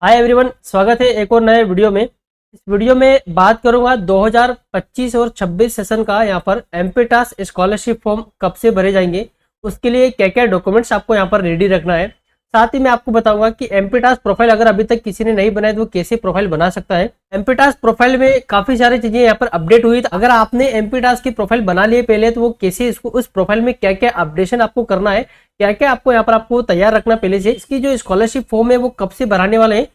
Hi everyone, स्वागत है एक और नए वीडियो में। इस वीडियो में बात करूंगा 2025 और 26 सेशन का यहाँ पर एमपीटास स्कॉलरशिप फॉर्म कब से भरे जाएंगे, उसके लिए क्या क्या डॉक्यूमेंट्स आपको यहाँ पर रेडी रखना है। साथ ही मैं आपको बताऊंगा कि एमपीटास प्रोफाइल अगर अभी तक किसी ने नहीं बनाया तो वो कैसे प्रोफाइल बना सकता है। एमपीटास प्रोफाइल में काफी सारी चीजें यहाँ पर अपडेट हुई, तो अगर आपने एमपीटास की प्रोफाइल बना लिए पहले तो वो कैसे इसको उस प्रोफाइल में क्या क्या अपडेशन आपको करना है, क्या क्या आपको यहाँ पर आपको तैयार रखना पहले से। इसकी जो स्कॉलरशिप फॉर्म है वो कब से भराने वाले हैं,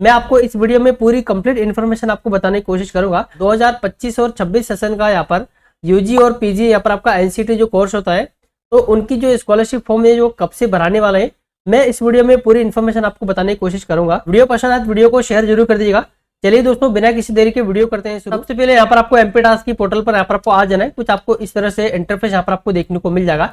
मैं आपको इस वीडियो में पूरी कंप्लीट इन्फॉर्मेशन आपको बताने की कोशिश करूंगा। 2025 और 26 सेशन का यहाँ पर यूजी और पीजी यहाँ पर आपका एनसीटी जो कोर्स होता है, तो उनकी जो स्कॉलरशिप फॉर्म है जो कब से भराने वाले हैं, मैं इस वीडियो में पूरी इन्फॉर्मेशन आपको बताने की कोशिश करूंगा। वीडियो पसंद आए तो वीडियो को शेयर जरूर कर दीजिएगा। चलिए दोस्तों, बिना किसी देरी के वीडियो करते हैं। सबसे पहले यहाँ पर आपको एमपीटास की पोर्टल पर यहाँ पर आपको आ जाना है। कुछ आपको इस तरह से इंटरफेस यहाँ पर आपको देखने को मिल जाएगा।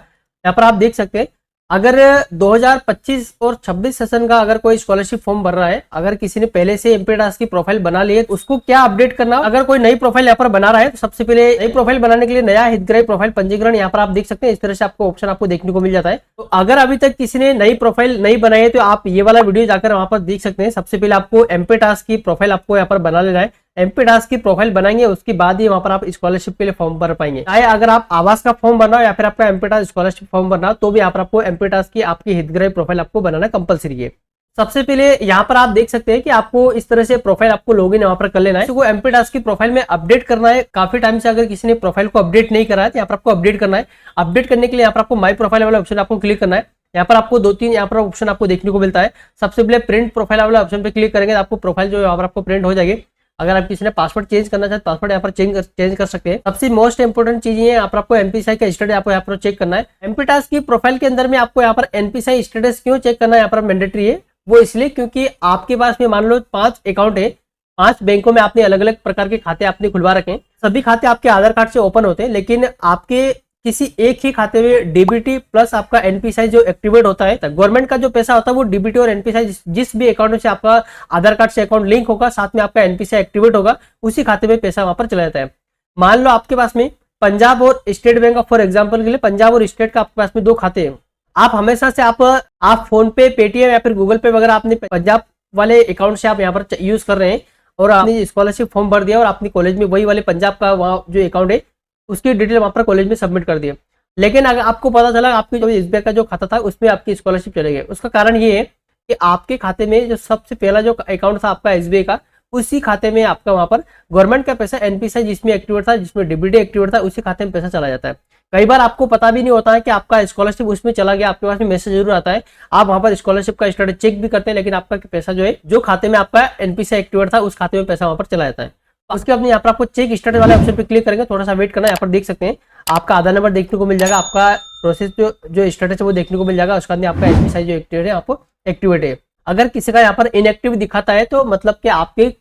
यहाँ पर आप देख सकते हैं, अगर 2025 और 26 सेशन का अगर कोई स्कॉलरशिप फॉर्म भर रहा है, अगर किसी ने पहले से एमपीटास की प्रोफाइल बना ली है, उसको क्या अपडेट करना। अगर कोई नई प्रोफाइल यहाँ पर बना रहा है तो सबसे पहले नई प्रोफाइल बनाने के लिए नया हितग्राही प्रोफाइल पंजीकरण यहाँ पर आप देख सकते हैं। इस तरह से आपको ऑप्शन आपको देखने को मिल जाता है। तो अगर अभी तक किसी ने नई प्रोफाइल नहीं बनाई है तो आप ये वाला वीडियो जाकर वहां पर देख सकते हैं। सबसे पहले आपको एमपीटास की प्रोफाइल आपको यहाँ पर बना लेना है। एमपीटास की प्रोफाइल बनाएंगे, उसके बाद ही वहां पर आप स्कॉलरशिप के लिए फॉर्म भर पाएंगे। चाहे अगर आप आवास का फॉर्म भरना या फिर आपका एमपीटास स्कॉलरशिप फॉर्म भरना, तो भी यहाँ पर आपको एमपीटास की आपकी हितग्राही प्रोफाइल आपको बनाना कंपलसरी है। सबसे पहले यहाँ पर आप देख सकते हैं कि आपको इस तरह से प्रोफाइल आपको लॉगिन यहाँ पर कर लेना है। तो एमपीटास की प्रोफाइल में अपडेट करना है। काफी टाइम से अगर किसी ने प्रोफाइल को अपडेट नहीं करा है तो यहाँ पर आपको अपडेट करना है। अपडेट करने के लिए यहाँ पर आपको माई प्रोफाइल वाला ऑप्शन आपको क्लिक करना है। यहाँ पर आपको 2-3 यहाँ पर ऑप्शन आपको देखने को मिलता है। सबसे पहले प्रिंट प्रोफाइल वाला ऑप्शन पे क्लिक करेंगे, आपको प्रोफाइल जो यहाँ पर आपको प्रिंट हो जाएगी। अगर आप किसी ने पासवर्ड चेंज करना चाहे पासवर्ड यहाँ पर चेंज कर सकते हैं। सबसे मोस्ट इंपोर्टेंट चीज ये यहाँ पर आपको एमपीसीआई का स्टेटस आपको यहाँ पर चेक करना है। एमपीटास की प्रोफाइल के अंदर में आपको यहाँ पर एनपीसीआई स्टेटस क्यों चेक करना है यहाँ पर मैंडेटरी है, वो इसलिए क्योंकि आपके पास में मान लो 5 अकाउंट है, 5 बैंकों में आपने अलग अलग प्रकार के खाते आपने खुलवा रखे हैं। सभी खाते आपके आधार कार्ड से ओपन होते हैं, लेकिन आपके किसी एक ही खाते में डीबीटी प्लस आपका एनपीसीआई जो एक्टिवेट होता है, गवर्नमेंट का जो पैसा होता है वो डीबीटी और एनपीसीआई जिस भी अकाउंट से आपका आधार कार्ड से अकाउंट लिंक होगा, साथ में आपका एनपीसीआई एक्टिवेट होगा, उसी खाते में पैसा वहां पर चला जाता है। मान लो आपके पास में पंजाब और state bank of, for example के लिए पंजाब और स्टेट का आपके पास में 2 खाते हैं। आप हमेशा से आप फोन पे, पेटीएम या फिर गूगल पे वगैरह आपने पंजाब वाले अकाउंट से आप यहाँ पर यूज कर रहे हैं और आपने स्कॉलरशिप फॉर्म भर दिया और अपनी कॉलेज में वही वाले पंजाब का वहाँ जो अकाउंट है उसकी डिटेल वहां पर कॉलेज में सबमिट कर दिया। लेकिन अगर आपको पता चला आपकी जो एसबीआई का जो खाता था उसमें आपकी स्कॉलरशिप चले गई, उसका कारण ये है कि आपके खाते में जो सबसे पहला जो अकाउंट था आपका एसबीआई का, उसी खाते में आपका वहां पर गवर्नमेंट का पैसा एनपीसीआई जिसमें एक्टिवेट था, जिसमें डीबीटी एक्टिवेट था, उसी खाते में पैसा चला जाता है। कई बार आपको पता भी नहीं होता है कि आपका स्कॉलरशिप उसमें चला गया, आपके पास में मैसेज जरूर आता है, आप वहां पर स्कॉलरशिप का स्टेटस चेक भी करते हैं, लेकिन आपका पैसा जो है जो खाते में आपका एनपीसीआई एक्टिवेट था उस खाते में पैसा वहां पर चला जाता है। उसके बाद यहाँ पर आपको चेक स्टेटस वाले ऑप्शन पे क्लिक करेंगे, थोड़ा सा वेट करना है। यहाँ पर देख सकते हैं आपका आधार नंबर देखने को मिल जाएगा, आपका प्रोसेस जो स्टेटस है वो देखने को मिल जाएगा। उसके बाद आपका एनपीसीआई जो एक्टिवेट है आपको एक्टिवेट है। अगर किसी का यहाँ पर इनएक्टिव दिखाता है तो मतलब कि आपके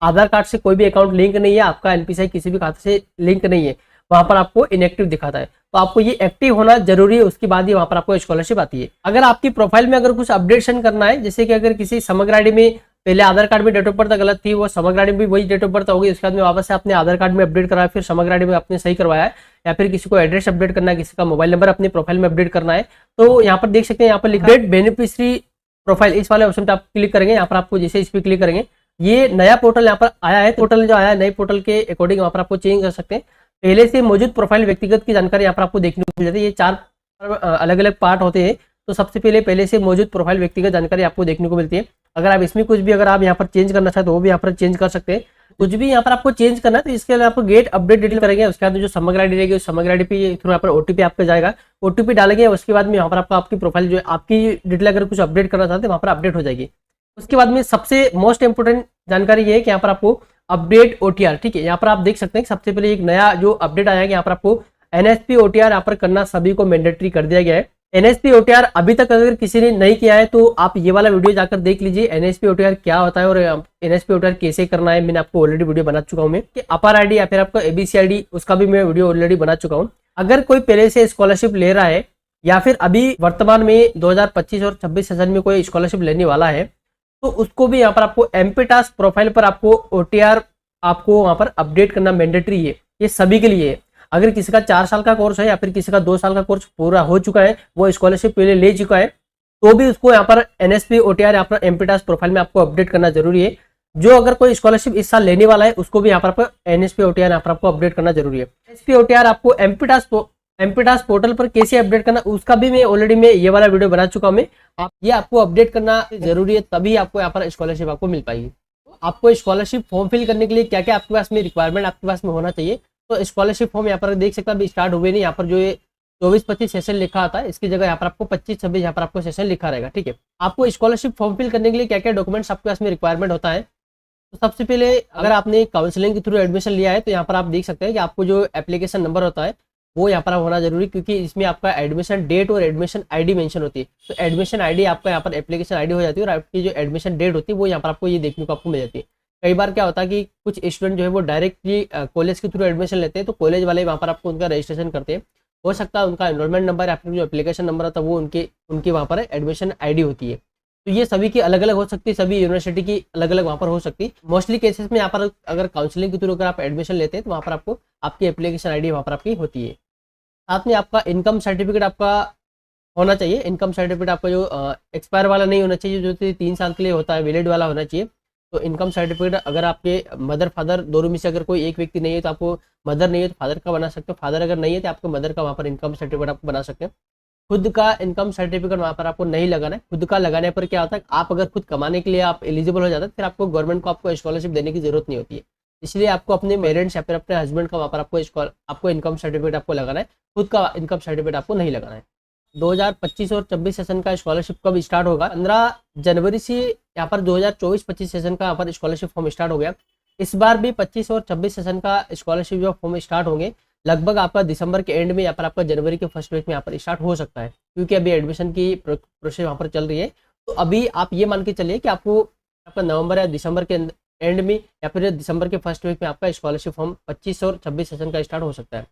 आधार कार्ड से कोई भी अकाउंट लिंक नहीं है, आपका एनपीसीआई किसी भी खाते से लिंक नहीं है, वहां पर आपको इनएक्टिव दिखाता है। तो आपको ये एक्टिव होना जरूरी है, उसके बाद ही वहां पर आपको स्कॉलरशिप आती है। अगर आपकी प्रोफाइल में अगर कुछ अपडेशन करना है, जैसे कि अगर किसी समग्र आईडी में पहले आधार कार्ड में डेट ऑफ बर्थ गलत थी, वो समग्र आईडी में भी वही डेट ऑफ बर्थ होगी, उसके बाद में वापस से आपने आधार कार्ड में अपडेट कराया, फिर समग्र आईडी में आपने सही करवाया है, या फिर किसी को एड्रेस अपडेट करना है, किसी का मोबाइल नंबर अपनी प्रोफाइल में अपडेट करना है, तो यहाँ पर देख सकते हैं यहाँ पर लिखा है बेनिफिशियरी प्रोफाइल, इस वाले ऑप्शन पे आप क्लिक करेंगे। यहाँ पर आपको जैसे इस पर क्लिक करेंगे, ये नया पोर्टल यहाँ पर आया है, पोर्टल जो आया है नए पोर्टल के अकॉर्डिंग वहाँ पर आपको चेंज कर सकते हैं। पहले से मौजूद प्रोफाइल व्यक्तिगत की जानकारी यहाँ पर आपको देखने को मिल जाती है। ये 4 अलग अलग पार्ट होते हैं, तो सबसे पहले से मौजूद प्रोफाइल व्यक्तिगत जानकारी आपको देखने को मिलती है। अगर आप इसमें कुछ भी अगर आप यहाँ पर चेंज करना चाहते हो वो भी यहाँ पर चेंज कर सकते हैं। कुछ भी यहाँ पर आपको चेंज करना है तो इसके लिए आपको गेट अपडेट डिटेल करेंगे, उसके बाद जो समग्र आईडी रहेगी उस समग्र आईडी पे थ्रू यहाँ पर ओटीपी आपका जाएगा, ओटीपी डालेंगे, उसके बाद में यहाँ पर आपकी प्रोफाइल जो आपकी डिटेल अगर कुछ अपडेट करना चाहते हैं वहाँ पर अपडेट हो जाएगी। उसके बाद में सबसे मोस्ट इंपोर्टेंट जानकारी ये है कि यहाँ पर आपको अपडेट ओटीआर, ठीक है, यहाँ पर आप देख सकते हैं सबसे पहले एक नया जो अपडेट आया है, यहाँ पर आपको एनएसपी ओटीआर यहाँ पर करना सभी को मैंडेटरी कर दिया गया है। एनएसपी ओटीआर अभी तक अगर किसी ने नहीं किया है तो आप ये वाला वीडियो जाकर देख लीजिए, एनएसपी ओटीआर क्या होता है और एनएसपी ओटीआर कैसे करना है। मैंने आपको ऑलरेडी वीडियो बना चुका हूँ मैं कि अपर आईडी या फिर आपका एबीसी आईडी, उसका भी मैं वीडियो ऑलरेडी बना चुका हूँ। अगर कोई पहले से स्कॉलरशिप ले रहा है या फिर अभी वर्तमान में 2025 और 26 सेशन में कोई स्कॉलरशिप लेने वाला है, तो उसको भी यहाँ पर आपको एमपीटास प्रोफाइल पर आपको ओटीआर आपको वहां पर अपडेट करना मैंडेटरी है। ये सभी के लिए है। अगर किसी का 4 साल का कोर्स है या फिर किसी का 2 साल का कोर्स पूरा हो चुका है, वो स्कॉलरशिप पहले ले चुका है, तो भी उसको यहाँ पर NSP OTR यहाँ पर एमपीटास प्रोफाइल में आपको अपडेट करना जरूरी है। जो अगर कोई स्कॉलरशिप इस साल लेने वाला है उसको भी यहाँ पर आपको NSP OTR यहाँ पर आपको अपडेट करना जरूरी है। NSP OTR आपको एमपीटास पोर्टल पर कैसे अपडेट करना, उसका भी मैं ऑलरेडी ये वाला वीडियो बना चुका हूँ। ये आपको अपडेट करना जरूरी है, तभी आपको यहाँ पर स्कॉलरशिप आपको मिल पाएगी। आपको स्कॉलरशिप फॉर्म फिल करने के लिए क्या क्या आपके पास में रिक्वायरमेंट आपके पास में होना चाहिए। तो स्कॉलरशिप फॉर्म यहाँ पर देख सकते हैं अभी स्टार्ट हुए नहीं, यहाँ पर जो ये 24-25 सेशन लिखा आता है, इसकी जगह यहाँ पर आपको 25-26 यहाँ पर आपको सेशन लिखा रहेगा। ठीक है, आपको स्कॉलरशिप फॉर्म फिल करने के लिए क्या क्या डॉक्यूमेंट्स आपके पास में रिक्वायरमेंट होता है। तो सबसे पहले अगर आपने काउंसलिंग के थ्रू एडमिशन लिया है तो यहाँ पर आप देख सकते हैं कि आपको जो एप्लीकेशन नंबर होता है वो यहाँ पर होना जरूरी, क्योंकि इसमें आपका एडमिशन डेट और एडमिशन आईडी मेंशन होती है। तो एडमिशन आईडी आपका यहाँ पर एप्लीकेशन आईडी हो जाती है और आपकी जो एडमिशन डेट होती है वो यहाँ पर आपको ये देखने को आपको मिल जाती है। कई बार क्या होता है कि कुछ स्टूडेंट जो है वो डायरेक्टली कॉलेज के थ्रू एडमिशन लेते हैं, तो कॉलेज वाले वहाँ पर आपको उनका रजिस्ट्रेशन करते हैं। हो सकता है उनका एनरोलमेंट नंबर या फिर जो एप्लीकेशन नंबर होता है वो उनकी वहाँ पर एडमिशन आईडी होती है। तो ये सभी की अलग अलग हो सकती है, सभी यूनिवर्सिटी की अलग अलग वहाँ पर हो सकती है। मोस्टली केसेस में यहाँ पर अगर काउंसलिंग के थ्रू अगर आप एडमिशन लेते हैं तो वहाँ पर आपको आपकी एप्लीकेशन आईडी वहाँ पर आपकी होती है। साथ में आपका इनकम सर्टिफिकेट आपका होना चाहिए। इनकम सर्टिफिकेट आपका जो एक्सपायर वाला नहीं होना चाहिए, जो 3 साल के लिए होता है, वैलिड वाला होना चाहिए। तो इनकम सर्टिफिकेट अगर आपके मदर फादर दोनों में से अगर कोई एक व्यक्ति नहीं है तो आपको मदर नहीं है तो फादर का बना सकते हो, फादर अगर नहीं है तो आपको मदर का वहाँ पर इनकम सर्टिफिकेट आपको बना सकते हैं। खुद का इनकम सर्टिफिकेट वहाँ पर आपको नहीं लगाना है। खुद का लगाने पर क्या होता है, आप अगर खुद कमाने के लिए आप एलिजिबल हो जाते हैं फिर आपको गवर्नमेंट को आपको स्कॉलरशिप देने की जरूरत नहीं होती है। इसलिए आपको अपने पेरेंट्स या फिर अपने हस्बैंड का वहाँ पर आपको इनकम सर्टिफिकेट आपको लगाना है, खुद का इनकम सर्टिफिकेट आपको नहीं लगाना है। 2025 और 26 सेशन का स्कॉलरशिप कब स्टार्ट होगा, 15 जनवरी से यहाँ पर 2024-25 सेशन का यहाँ पर स्कॉलरशिप फॉर्म स्टार्ट हो गया। इस बार भी 25 और 26 सेशन का स्कॉलरशिप जो फॉर्म स्टार्ट होंगे लगभग आपका दिसंबर के एंड में या फिर आपका जनवरी के फर्स्ट वीक में यहाँ पर स्टार्ट हो सकता है, क्योंकि अभी एडमिशन की प्रोसेस वहाँ पर चल रही है। तो अभी आप ये मान के चलिए कि आपको आपका नवंबर या दिसंबर के एंड में या फिर दिसंबर के फर्स्ट वीक में आपका स्कॉलरशिप फॉर्म 25 और 26 सेशन का स्टार्ट हो सकता है।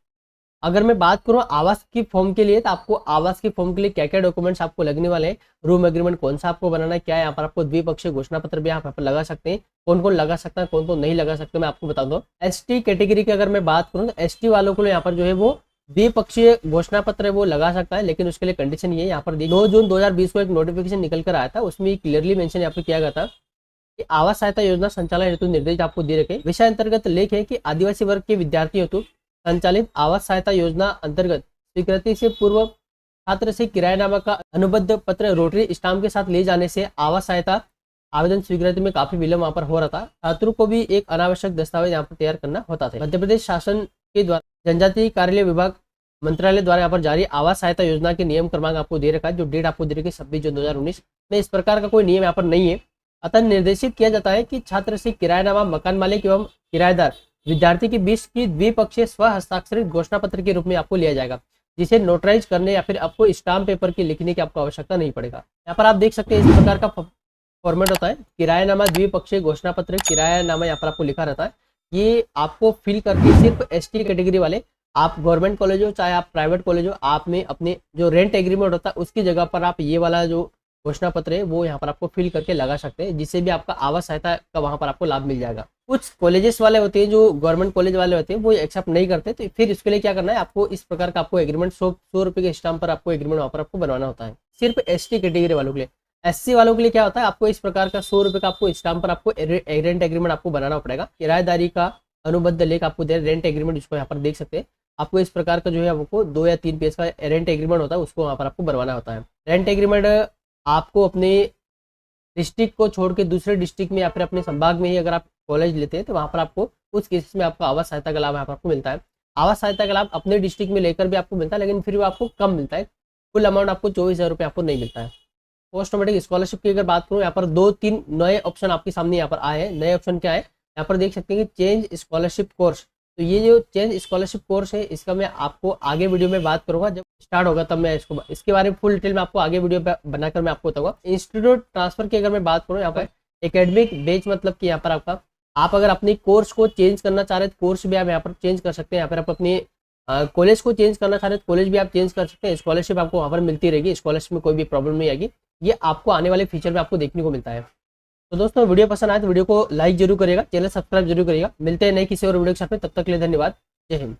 अगर मैं बात करूं आवास की फॉर्म के लिए, तो आपको आवास की फॉर्म के लिए क्या क्या डॉक्यूमेंट्स आपको लगने वाले हैं, रूम एग्रीमेंट कौन सा आपको बनाना है, क्या है यहाँ पर आपको द्विपक्षीय घोषणा पत्र भी यहाँ पर लगा सकते हैं। कौन कौन लगा सकता है, कौन कौन नहीं लगा सकते, मैं आपको बता दूं। ST कैटेगरी की अगर मैं बात करूँ तो ST वालों को यहाँ पर जो है वो द्विपक्षीय घोषणा पत्र वो लगा सकता है, लेकिन उसके लिए कंडीशन ये यहाँ पर 9 जून 2020 को एक नोटिफिकेशन निकल कर आया था, उसमें क्लियरली मेंशन यहाँ पर किया गया था कि आवास सहायता योजना संचालन हेतु निर्देश आपको दे रखे। विषय अंतर्गत लेख है कि आदिवासी वर्ग के विद्यार्थियों हेतु संचालित आवास सहायता योजना अंतर्गत स्वीकृति से पूर्व छात्र से किरायानामा का अनुबद्ध पत्र रोटरी स्टाम्प के साथ ले जाने से आवास सहायता आवेदन स्वीकृति में काफी विलंब वहाँ पर हो रहा था। छात्रों को भी एक अनावश्यक दस्तावेज यहाँ पर तैयार करना होता था। मध्य प्रदेश शासन के द्वारा जनजातीय कार्यालय विभाग मंत्रालय द्वारा यहाँ पर जारी आवास सहायता योजना के नियम क्रमांक आपको दे रखा है, जो डेट आपको दे रखी है 26 जून 2019 में। इस प्रकार का कोई नियम यहाँ पर नहीं है। अतः निर्देशित किया जाता है कि छात्र से किरायानामा मकान मालिक एवं किराएदार विद्यार्थी के बीच की द्विपक्षीय स्व हस्ताक्षरित घोषणा पत्र के रूप में आपको लिया जाएगा, जिसे नोटराइज करने या फिर आपको स्टाम्प पेपर की लिखने की आपको आवश्यकता नहीं पड़ेगा। यहाँ पर आप देख सकते हैं इस प्रकार का फॉर्मेट होता है, किरायानामा द्विपक्षीय घोषणा पत्र, किरायानामा यहाँ पर आपको लिखा रहता है। ये आपको फिल करके सिर्फ ST कैटेगरी वाले, आप गवर्नमेंट कॉलेज हो चाहे आप प्राइवेट कॉलेज हो, आप में अपने जो रेंट एग्रीमेंट होता है उसकी जगह पर आप ये वाला जो घोषणा पत्र है वो यहाँ पर आपको फिल करके लगा सकते हैं, जिससे भी आपका आवास सहायता का वहाँ पर आपको लाभ मिल जाएगा। कुछ कॉलेजेस वाले होते हैं जो गवर्नमेंट कॉलेज वाले होते हैं वो एक्सेप्ट नहीं करते, तो फिर इसके लिए क्या करना है, आपको इस प्रकार का आपको एग्रीमेंट 100 रुपये के स्टाम्प पर आपको एग्रीमेंट वहाँ पर आपको बनवाना होता है। सिर्फ ST कैटेगरी वालों के लिए। SC वालों के लिए क्या होता है, आपको इस प्रकार का 100 रुपये का आपको स्टाम्प पर आपको रेंट एग्रीमेंट आपको बनाना पड़ेगा। किराएदारी का अनुबद्ध लेख आपको दे रेंट एग्रीमेंट, जिसको यहाँ पर देख सकते हैं। आपको इस प्रकार का जो है आपको 2 या 3 पेज का रेंट एग्रीमेंट होता है, उसको वहाँ पर आपको बनवाना होता है। रेंट एग्रीमेंट आपको अपने डिस्ट्रिक्ट को छोड़ के दूसरे डिस्ट्रिक्ट में या फिर अपने संभाग में ही अगर आप कॉलेज लेते हैं तो वहाँ पर आपको उस केसेस में आपको आवास सहायता का लाभ यहाँ पर आपको मिलता है। आवास सहायता का लाभ अपने डिस्ट्रिक्ट में लेकर भी आपको मिलता है, लेकिन फिर वो आपको कम मिलता है। कुल अमाउंट आपको 24,000 रुपये आपको नहीं मिलता है। पोस्ट मैट्रिक स्कॉलरशिप की अगर बात करूँ, यहाँ पर 2-3 नए ऑप्शन आपके सामने यहाँ पर आए हैं। नए ऑप्शन क्या है, यहाँ पर देख सकते हैं कि चेंज स्कॉलरशिप कोर्स। तो ये जो चेंज स्कॉलरशिप कोर्स है इसका मैं आपको आगे वीडियो में बात करूंगा, जब स्टार्ट होगा तब मैं इसके बारे में फुल डिटेल में आपको आगे वीडियो बनाकर मैं आपको बताऊंगा। इंस्टीट्यूट ट्रांसफर की अगर मैं बात करूँ, यहाँ पर एकेडमिक बेच मतलब कि यहाँ पर आपका आप अगर अपनी कोर्स को चेंज करना चाह रहे हैं तो कोर्स भी आप यहाँ पर चेंज कर सकते हैं। यहाँ पर आप अपनी कॉलेज को चेंज करना चाह रहे हैं तो कॉलेज भी आप चेंज कर सकते हैं। स्कॉलरशिप आपको वहाँ पर मिलती रहेगी, स्कॉलरशिप में कोई भी प्रॉब्लम नहीं आएगी। ये आपको आने वाले फ्यूचर में आपको देखने को मिलता है। तो दोस्तों वीडियो पसंद आए तो वीडियो को लाइक जरूर करिएगा, चैनल सब्सक्राइब जरूर करिएगा। मिलते हैं नए किसी और वीडियो के साथ में, तब तक के लिए धन्यवाद। जय हिंद।